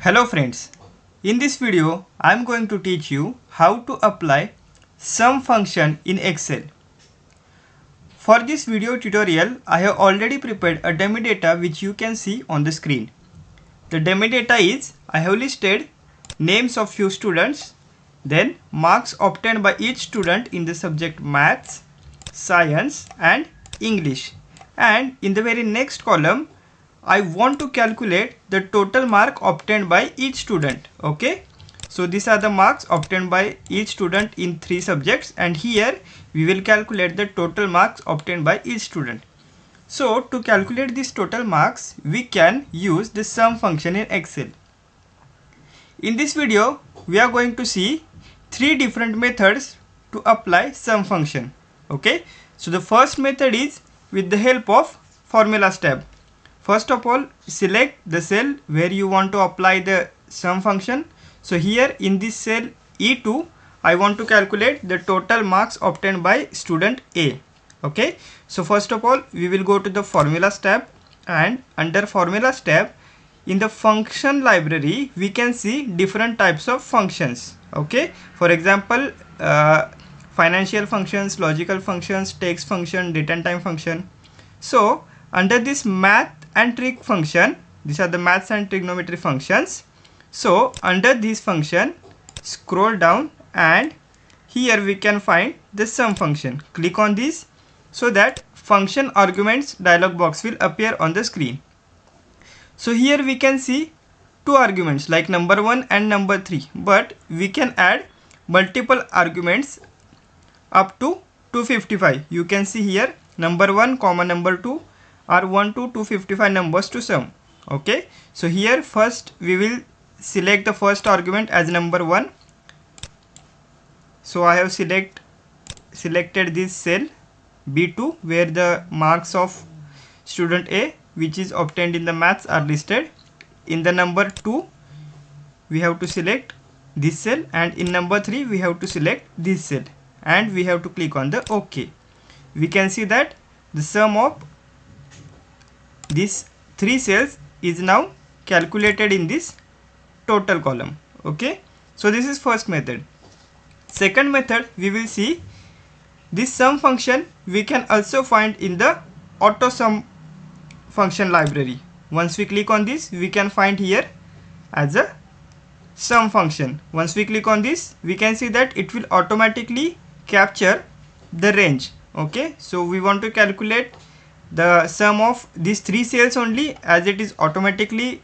Hello friends, in this video I am going to teach you how to apply sum function in Excel. For this video tutorial I have already prepared a dummy data which you can see on the screen. The dummy data is I have listed names of few students, then marks obtained by each student in the subject Maths, Science and English, and in the very next column I want to calculate the total mark obtained by each student. Okay, so these are the marks obtained by each student in 3 subjects, and here we will calculate the total marks obtained by each student. So to calculate these total marks we can use the sum function in Excel. In this video we are going to see 3 different methods to apply sum function. Okay, so the first method is with the help of formulas tab. First of all, select the cell where you want to apply the sum function. So here in this cell E2 I want to calculate the total marks obtained by student A. Okay, so first of all we will go to the formulas tab, and under formulas tab in the function library we can see different types of functions. Okay, for example financial functions, logical functions, text function, date and time function. So under this math and trig function, these are the maths and trigonometry functions. So under this function scroll down and here we can find the sum function. Click on this so that function arguments dialog box will appear on the screen. So here we can see 2 arguments like number 1 and number 3, but we can add multiple arguments up to 255. You can see here number 1 comma number 2 are 1 to 255 numbers to sum. Okay, so here first we will select the first argument as number 1. So I have selected this cell B2 where the marks of student A which is obtained in the maths are listed. In the number 2 we have to select this cell, and in number 3 we have to select this cell, and we have to click on the OK. We can see that the sum of these 3 cells is now calculated in this total column. Okay, so this is first method. Second method, we will see this sum function we can also find in the auto sum function library. Once we click on this we can find here as a sum function. Once we click on this we can see that it will automatically capture the range. Okay, so we want to calculate the sum of these 3 cells only, as it is automatically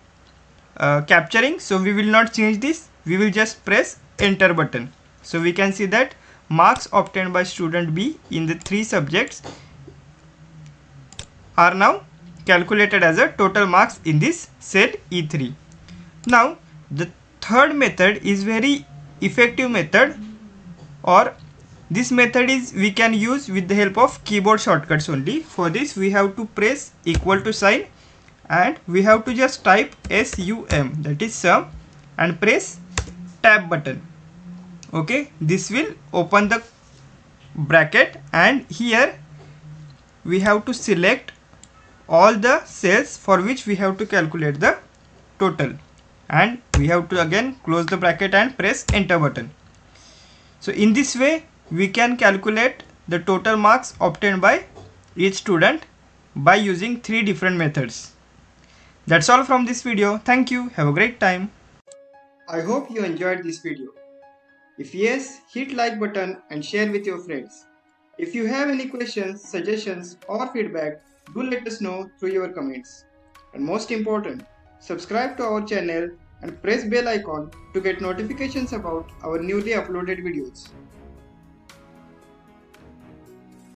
capturing. So we will not change this, we will just press enter button. So we can see that marks obtained by student B in the 3 subjects are now calculated as a total marks in this cell E3. Now the third method is very effective method, or this method is we can use with the help of keyboard shortcuts only. For this we have to press equal to sign and we have to just type SUM, that is sum, and press tab button. Okay, this will open the bracket, and here we have to select all the cells for which we have to calculate the total, and we have to again close the bracket and press enter button. So in this way we can calculate the total marks obtained by each student by using 3 different methods. That's all from this video. Thank you. Have a great time. I hope you enjoyed this video. If yes, hit like button and share with your friends. If you have any questions, suggestions or feedback, do let us know through your comments. And most important, subscribe to our channel and press bell icon to get notifications about our newly uploaded videos.